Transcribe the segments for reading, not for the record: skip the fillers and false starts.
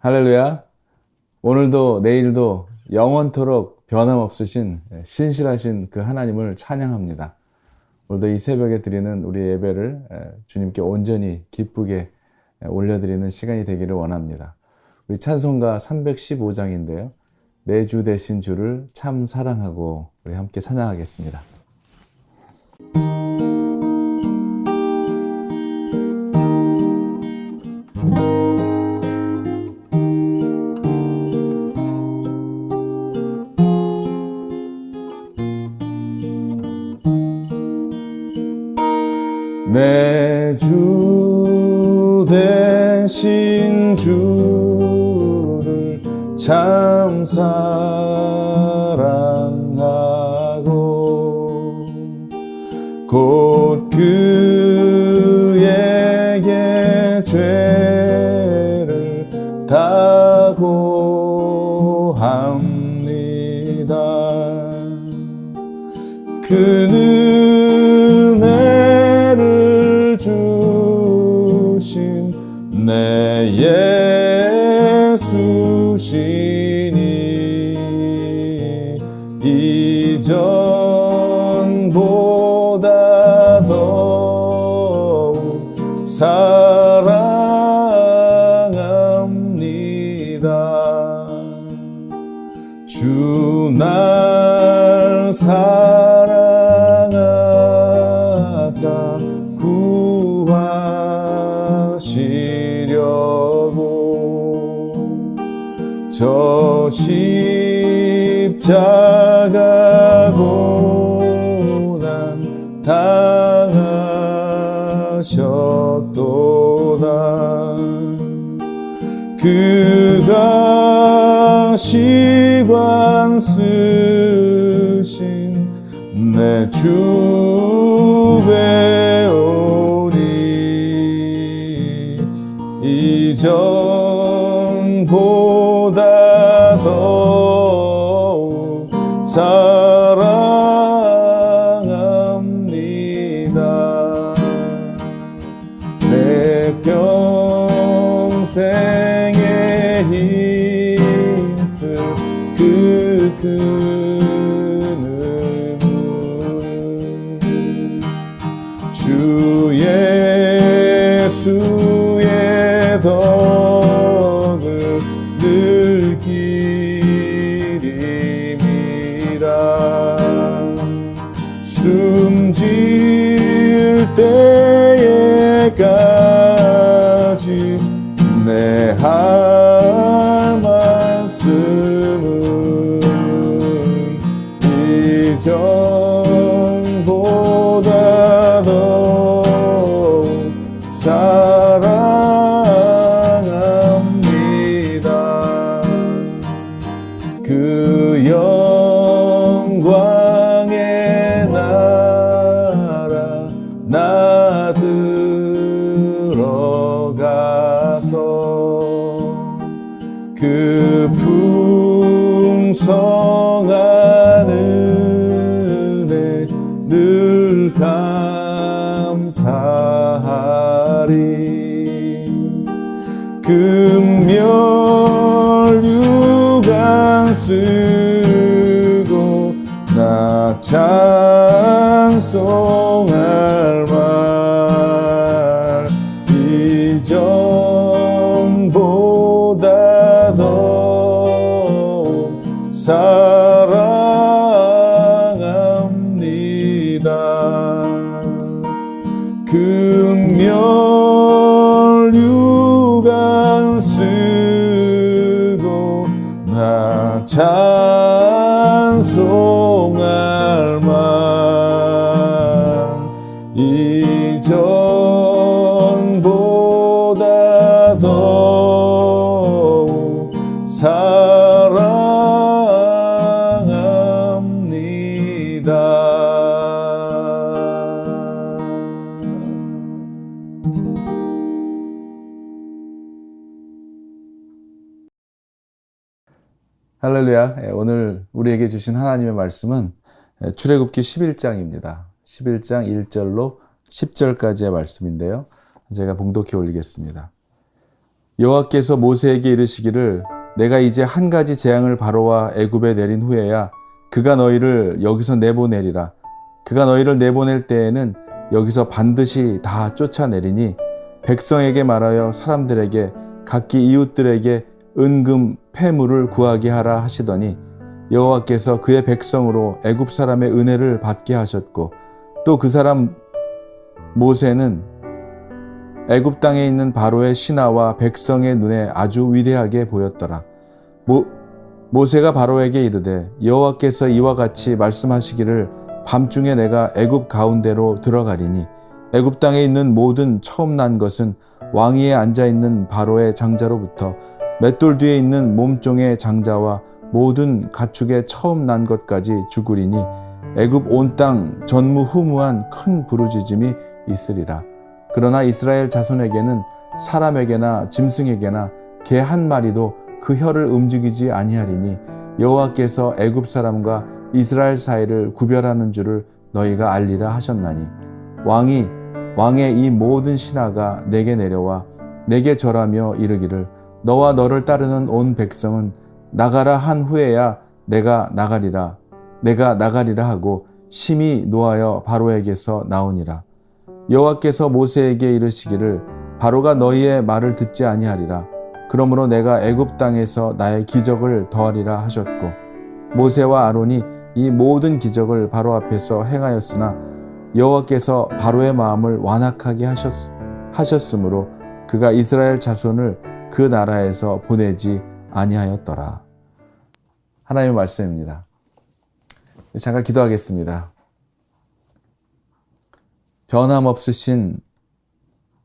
할렐루야. 오늘도 내일도 영원토록 변함없으신 신실하신 그 하나님을 찬양합니다. 오늘도 이 새벽에 드리는 우리 예배를 주님께 온전히 기쁘게 올려드리는 시간이 되기를 원합니다. 우리 찬송가 315장인데요. 내 주 되신 주를 참 사랑하고 우리 함께 찬양하겠습니다. 내 주 되신 주를 참 사랑하고 곧 그에게 죄를 다고 합니다. 그는 은혜를 주신 내 예수시니 이전보다 더욱 사랑합니다. 주 날 사랑하사 구하시려고 저 십자가 고난 당하셨도다. 그가 시관 쓰신 내 주 배우니 이전보다 더욱 사랑합니다. 내 평생에 힘쓸 그 그는 주 예수의 덕을 늘 기림이라. 숨질 때에까지 내 할 말씀은 이전보다 더욱 사랑합니다. 그 영광의 나라 나 들어가서 그 풍성한 은혜 늘 감사하리. 금멸 유관 쓰고 나 찬송할 말 이전보다 더욱 사랑합니다. 금멸 유관 쓰고 나 찬송할 말 이전보다 더욱 사랑합니다. 할렐루야. 오늘 우리에게 주신 하나님의 말씀은 출애굽기 11장입니다. 11장 1절로 10절까지의 말씀인데요. 제가 봉독해 올리겠습니다. 여호와께서 모세에게 이르시기를 내가 이제 한 가지 재앙을 바로와 애굽에 내린 후에야 그가 너희를 여기서 내보내리라. 그가 너희를 내보낼 때에는 여기서 반드시 다 쫓아내리니 백성에게 말하여 사람들에게 각기 이웃들에게 은금 패물을 구하게 하라 하시더니 여호와께서 그의 백성으로 애굽 사람의 은혜를 받게 하셨고 또 그 사람 모세는 애굽 땅에 있는 바로의 신하와 백성의 눈에 아주 위대하게 보였더라. 모세가 바로에게 이르되 여호와께서 이와 같이 말씀하시기를 밤중에 내가 애굽 가운데로 들어가리니 애굽 땅에 있는 모든 처음 난 것은 왕위에 앉아 있는 바로의 장자로부터 맷돌 뒤에 있는 몸종의 장자와 모든 가축의 처음 난 것까지 죽으리니 애굽 온 땅 전무후무한 큰 부르짖음이 있으리라. 그러나 이스라엘 자손에게는 사람에게나 짐승에게나 개 한 마리도 그 혀를 움직이지 아니하리니 여호와께서 애굽 사람과 이스라엘 사이를 구별하는 줄을 너희가 알리라 하셨나니 왕의 이 모든 신하가 내게 내려와 내게 절하며 이르기를 너와 너를 따르는 온 백성은 나가라 한 후에야 내가 나가리라 하고 심히 노하여 바로에게서 나오니라. 여호와께서 모세에게 이르시기를 바로가 너희의 말을 듣지 아니하리라. 그러므로 내가 애굽 땅에서 나의 기적을 더하리라 하셨고 모세와 아론이 이 모든 기적을 바로 앞에서 행하였으나 여호와께서 바로의 마음을 완악하게 하셨으므로 그가 이스라엘 자손을 그 나라에서 보내지 아니하였더라. 하나님의 말씀입니다. 잠깐 기도하겠습니다. 변함없으신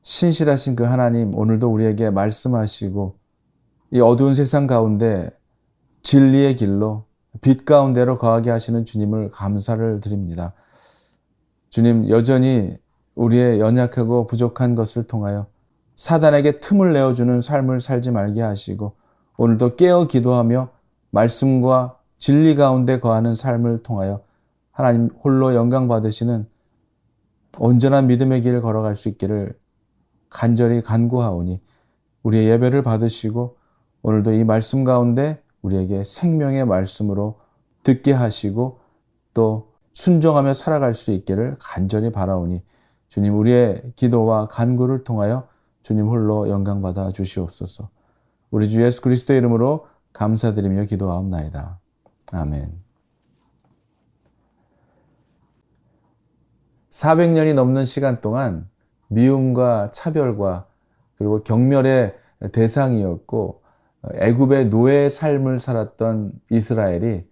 신실하신 그 하나님, 오늘도 우리에게 말씀하시고 이 어두운 세상 가운데 진리의 길로 빛 가운데로 거하게 하시는 주님을 감사를 드립니다. 주님, 여전히 우리의 연약하고 부족한 것을 통하여 사단에게 틈을 내어주는 삶을 살지 말게 하시고 오늘도 깨어 기도하며 말씀과 진리 가운데 거하는 삶을 통하여 하나님 홀로 영광 받으시는 온전한 믿음의 길을 걸어갈 수 있기를 간절히 간구하오니 우리의 예배를 받으시고 오늘도 이 말씀 가운데 우리에게 생명의 말씀으로 듣게 하시고 또 순종하며 살아갈 수 있기를 간절히 바라오니 주님 우리의 기도와 간구를 통하여 주님 홀로 영광 받아 주시옵소서. 우리 주 예수 그리스도의 이름으로 감사드리며 기도하옵나이다. 아멘. 400년이 넘는 시간 동안 미움과 차별과 그리고 경멸의 대상이었고 애굽의 노예의 삶을 살았던 이스라엘이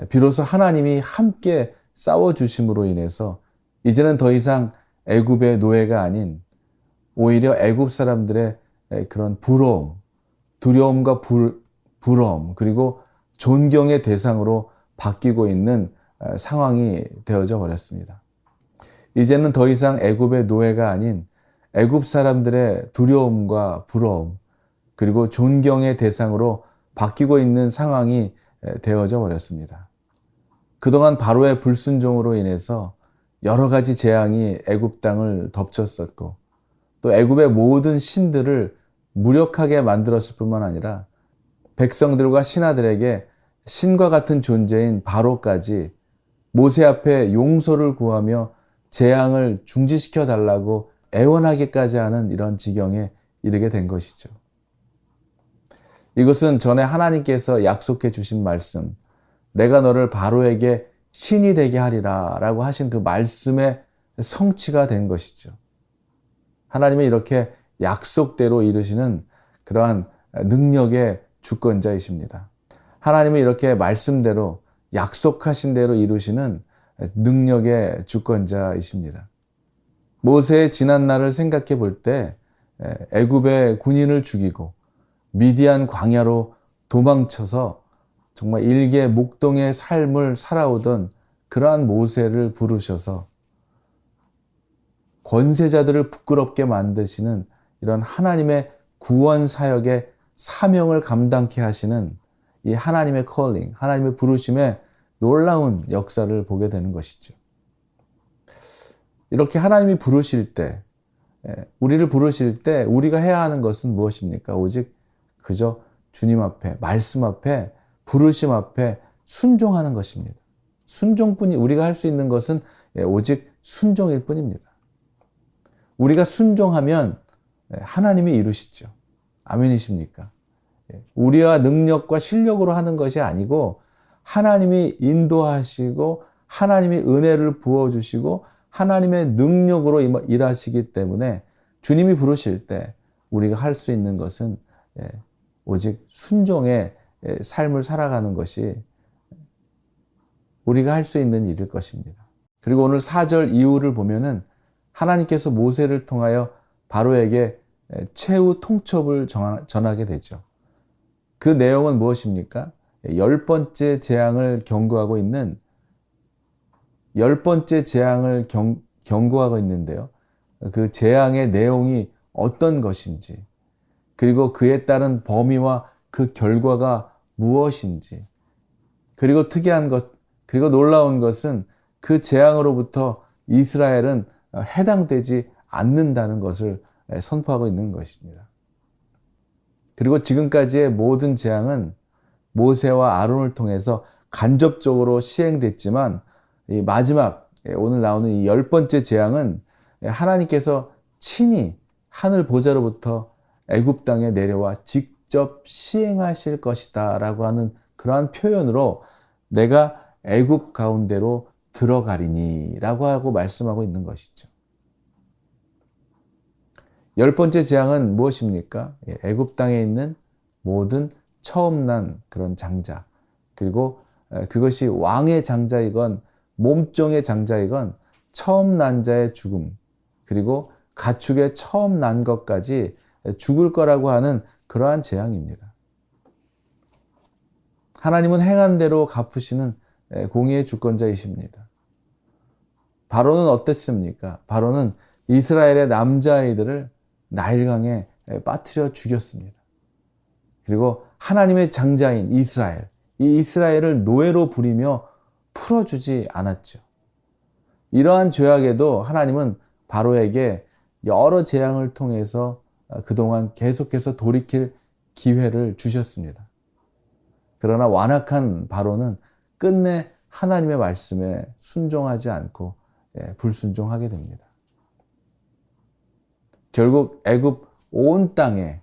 비로소 하나님이 함께 싸워주심으로 인해서 이제는 더 이상 애굽의 노예가 아닌 오히려 애굽 사람들의 그런 부러움, 두려움과 부러움 그리고 존경의 대상으로 바뀌고 있는 상황이 되어져 버렸습니다. 이제는 더 이상 애굽의 노예가 아닌 애굽 사람들의 두려움과 부러움 그리고 존경의 대상으로 바뀌고 있는 상황이 되어져 버렸습니다. 그동안 바로의 불순종으로 인해서 여러 가지 재앙이 애굽 땅을 덮쳤었고 또 애굽의 모든 신들을 무력하게 만들었을 뿐만 아니라 백성들과 신하들에게 신과 같은 존재인 바로까지 모세 앞에 용서를 구하며 재앙을 중지시켜 달라고 애원하기까지 하는 이런 지경에 이르게 된 것이죠. 이것은 전에 하나님께서 약속해 주신 말씀, 내가 너를 바로에게 신이 되게 하리라 라고 하신 그 말씀의 성취가 된 것이죠. 하나님은 이렇게 약속대로 이루시는 그러한 능력의 주권자이십니다. 하나님은 이렇게 말씀대로 약속하신 대로 이루시는 능력의 주권자이십니다. 모세의 지난 날을 생각해 볼 때 애굽의 군인을 죽이고 미디안 광야로 도망쳐서 정말 일개 목동의 삶을 살아오던 그러한 모세를 부르셔서 권세자들을 부끄럽게 만드시는 이런 하나님의 구원 사역의 사명을 감당케 하시는 이 하나님의 컬링, 하나님의 부르심의 놀라운 역사를 보게 되는 것이죠. 이렇게 하나님이 부르실 때 우리를 부르실 때 우리가 해야 하는 것은 무엇입니까? 오직 그저 주님 앞에, 말씀 앞에, 부르심 앞에 순종하는 것입니다. 순종뿐이 우리가 할 수 있는 것은 오직 순종일 뿐입니다. 우리가 순종하면 하나님이 이루시죠. 아멘이십니까? 우리와 능력과 실력으로 하는 것이 아니고 하나님이 인도하시고 하나님이 은혜를 부어주시고 하나님의 능력으로 일하시기 때문에 주님이 부르실 때 우리가 할 수 있는 것은 오직 순종의 삶을 살아가는 것이 우리가 할 수 있는 일일 것입니다. 그리고 오늘 4절 이후를 보면은 하나님께서 모세를 통하여 바로에게 최후 통첩을 전하게 되죠. 그 내용은 무엇입니까? 10번째 재앙을 경고하고 있는 10번째 재앙을 경고하고 있는데요. 그 재앙의 내용이 어떤 것인지, 그리고 그에 따른 범위와 그 결과가 무엇인지, 그리고 특이한 것, 그리고 놀라운 것은 그 재앙으로부터 이스라엘은 해당되지 않는다는 것을 선포하고 있는 것입니다. 그리고 지금까지의 모든 재앙은 모세와 아론을 통해서 간접적으로 시행됐지만 이 마지막 오늘 나오는 이 10번째 재앙은 하나님께서 친히 하늘 보좌로부터 애굽 땅에 내려와 직접 시행하실 것이다 라고 하는 그러한 표현으로 내가 애굽 가운데로 들어가리니 라고 하고 말씀하고 있는 것이죠. 10번째 재앙은 무엇입니까? 애굽 땅에 있는 모든 처음 난 그런 장자, 그리고 그것이 왕의 장자이건 몸종의 장자이건 처음 난 자의 죽음, 그리고 가축의 처음 난 것까지 죽을 거라고 하는 그러한 재앙입니다. 하나님은 행한 대로 갚으시는 공의의 주권자이십니다. 바로는 어땠습니까? 바로는 이스라엘의 남자아이들을 나일강에 빠뜨려 죽였습니다. 그리고 하나님의 장자인 이스라엘, 이 이스라엘을 노예로 부리며 풀어주지 않았죠. 이러한 죄악에도 하나님은 바로에게 여러 재앙을 통해서 그동안 계속해서 돌이킬 기회를 주셨습니다. 그러나 완악한 바로는 끝내 하나님의 말씀에 순종하지 않고 불순종하게 됩니다. 결국 애굽 온 땅에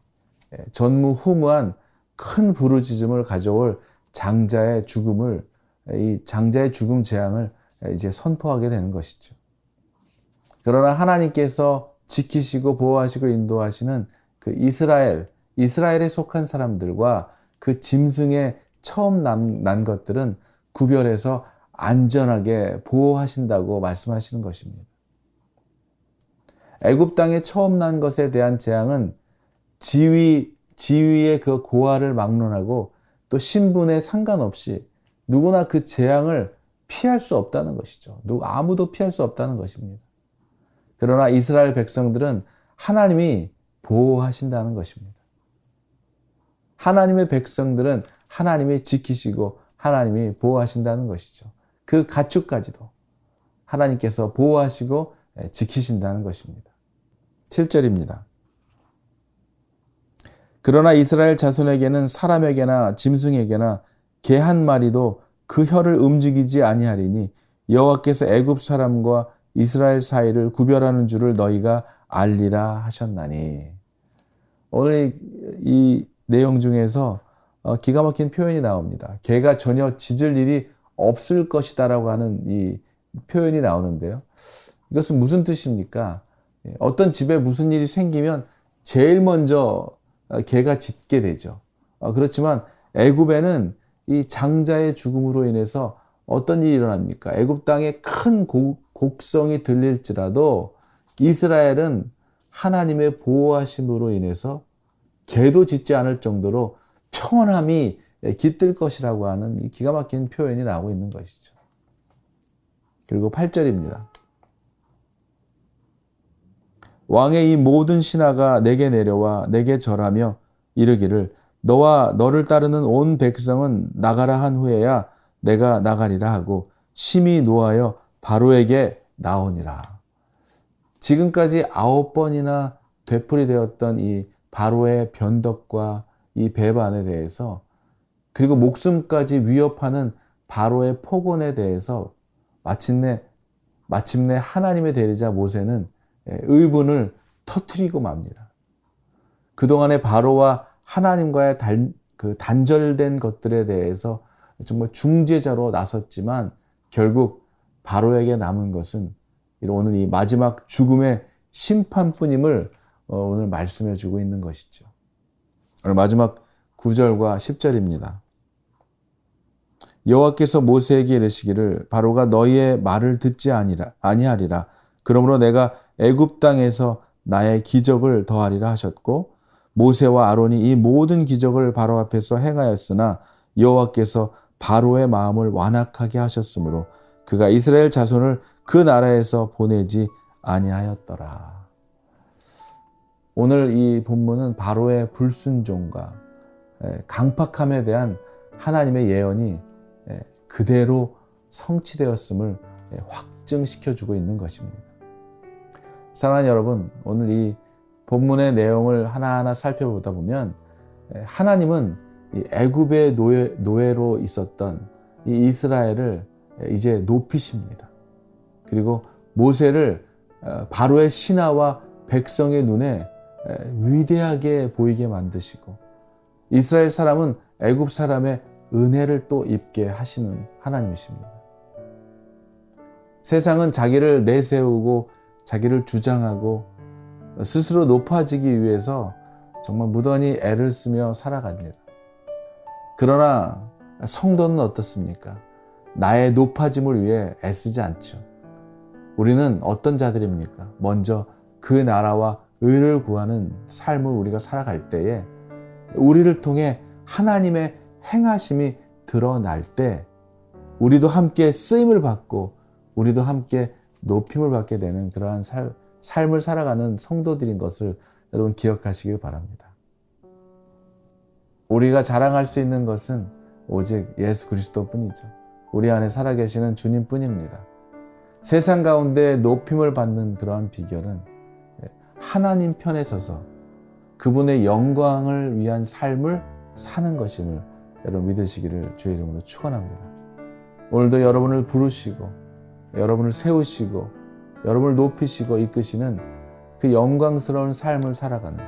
전무후무한 큰 부르짖음을 가져올 장자의 죽음을, 이 장자의 죽음 재앙을 이제 선포하게 되는 것이죠. 그러나 하나님께서 지키시고 보호하시고 인도하시는 그 이스라엘에 속한 사람들과 그 짐승의 처음 난 것들은 구별해서 안전하게 보호하신다고 말씀하시는 것입니다. 애굽 땅에 처음 난 것에 대한 재앙은 지위의 그 고하를 막론하고 또 신분에 상관없이 누구나 그 재앙을 피할 수 없다는 것이죠. 아무도 피할 수 없다는 것입니다. 그러나 이스라엘 백성들은 하나님이 보호하신다는 것입니다. 하나님의 백성들은 하나님이 지키시고 하나님이 보호하신다는 것이죠. 그 가축까지도 하나님께서 보호하시고 지키신다는 것입니다. 7절입니다. 그러나 이스라엘 자손에게는 사람에게나 짐승에게나 개 한 마리도 그 혀를 움직이지 아니하리니 여호와께서 애굽 사람과 이스라엘 사이를 구별하는 줄을 너희가 알리라 하셨나니. 오늘 이 내용 중에서 기가 막힌 표현이 나옵니다. 개가 전혀 짖을 일이 없을 것이다라고 하는 이 표현이 나오는데요. 이것은 무슨 뜻입니까? 어떤 집에 무슨 일이 생기면 제일 먼저 개가 짖게 되죠. 그렇지만 애굽에는 이 장자의 죽음으로 인해서 어떤 일이 일어납니까? 애굽 땅에 큰 곡성이 들릴지라도 이스라엘은 하나님의 보호하심으로 인해서 개도 짖지 않을 정도로 평안함이 깃들 것이라고 하는 이 기가 막힌 표현이 나오고 있는 것이죠. 그리고 8절입니다. 왕의 이 모든 신하가 내게 내려와 내게 절하며 이르기를 너와 너를 따르는 온 백성은 나가라 한 후에야 내가 나가리라 하고 심히 노하여 바로에게 나오니라. 지금까지 9번이나 되풀이되었던 이 바로의 변덕과 이 배반에 대해서, 그리고 목숨까지 위협하는 바로의 폭언에 대해서 마침내 하나님의 대리자 모세는 의분을 터뜨리고 맙니다. 그동안의 바로와 하나님과의 단절된 것들에 대해서 정말 중재자로 나섰지만 결국 바로에게 남은 것은 오늘 이 마지막 죽음의 심판뿐임을 오늘 말씀해 주고 있는 것이죠. 오늘 마지막 9절과 10절입니다. 여호와께서 모세에게 이르시기를 바로가 너희의 말을 듣지 아니하리라. 그러므로 내가 애굽 땅에서 나의 기적을 더하리라 하셨고, 모세와 아론이 이 모든 기적을 바로 앞에서 행하였으나 여호와께서 바로의 마음을 완악하게 하셨으므로 그가 이스라엘 자손을 그 나라에서 보내지 아니하였더라. 오늘 이 본문은 바로의 불순종과 강팍함에 대한 하나님의 예언이 그대로 성취되었음을 확증시켜주고 있는 것입니다. 사랑하는 여러분, 오늘 이 본문의 내용을 하나하나 살펴보다 보면 하나님은 이 애굽의 노예로 있었던 이 이스라엘을 이제 높이십니다. 그리고 모세를 바로의 신하와 백성의 눈에 위대하게 보이게 만드시고, 이스라엘 사람은 애굽 사람의 은혜를 또 입게 하시는 하나님이십니다. 세상은 자기를 내세우고 자기를 주장하고 스스로 높아지기 위해서 정말 무던히 애를 쓰며 살아갑니다. 그러나 성도는 어떻습니까? 나의 높아짐을 위해 애쓰지 않죠. 우리는 어떤 자들입니까? 먼저 그 나라와 의를 구하는 삶을 우리가 살아갈 때에 우리를 통해 하나님의 행하심이 드러날 때 우리도 함께 쓰임을 받고 우리도 함께 높임을 받게 되는 그러한 삶을 살아가는 성도들인 것을 여러분 기억하시길 바랍니다. 우리가 자랑할 수 있는 것은 오직 예수 그리스도뿐이죠. 우리 안에 살아계시는 주님뿐입니다. 세상 가운데 높임을 받는 그러한 비결은 하나님 편에 서서 그분의 영광을 위한 삶을 사는 것임을 여러분 믿으시기를 주의 이름으로 축원합니다. 오늘도 여러분을 부르시고 여러분을 세우시고 여러분을 높이시고 이끄시는 그 영광스러운 삶을 살아가는,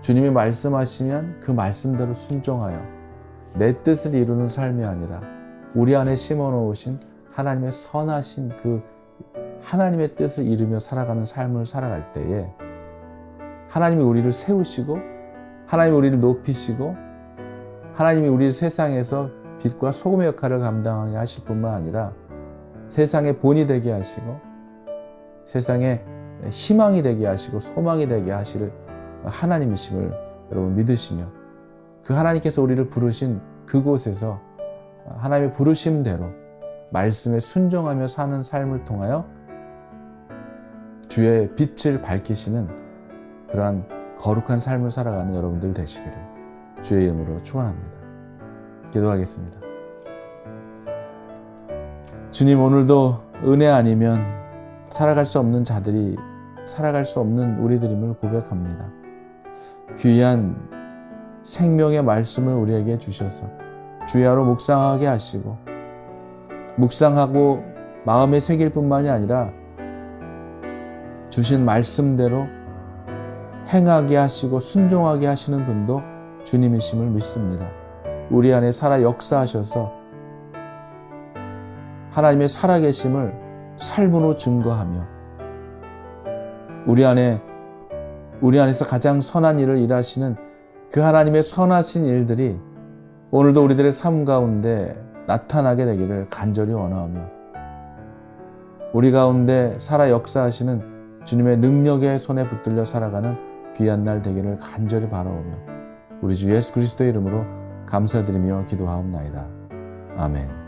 주님이 말씀하시면 그 말씀대로 순종하여 내 뜻을 이루는 삶이 아니라 우리 안에 심어놓으신 하나님의 선하신 그 하나님의 뜻을 이루며 살아가는 삶을 살아갈 때에 하나님이 우리를 세우시고 하나님이 우리를 높이시고 하나님이 우리를 세상에서 빛과 소금의 역할을 감당하게 하실 뿐만 아니라 세상의 본이 되게 하시고 세상의 희망이 되게 하시고 소망이 되게 하실 하나님이심을 여러분 믿으시며, 그 하나님께서 우리를 부르신 그곳에서 하나님의 부르심대로 말씀에 순종하며 사는 삶을 통하여 주의 빛을 밝히시는 그러한 거룩한 삶을 살아가는 여러분들 되시기를 주의 이름으로 축원합니다. 기도하겠습니다. 주님, 오늘도 은혜 아니면 살아갈 수 없는 자들이 살아갈 수 없는 우리들임을 고백합니다. 귀한 생명의 말씀을 우리에게 주셔서 주야로 묵상하게 하시고 묵상하고 마음에 새길 뿐만이 아니라 주신 말씀대로 행하게 하시고 순종하게 하시는 분도 주님이심을 믿습니다. 우리 안에 살아 역사하셔서 하나님의 살아계심을 삶으로 증거하며 우리 안에서 가장 선한 일을 일하시는 그 하나님의 선하신 일들이 오늘도 우리들의 삶 가운데 나타나게 되기를 간절히 원하오며, 우리 가운데 살아 역사하시는 주님의 능력의 손에 붙들려 살아가는 귀한 날 되기를 간절히 바라오며 우리 주 예수 그리스도의 이름으로 감사드리며 기도하옵나이다. 아멘.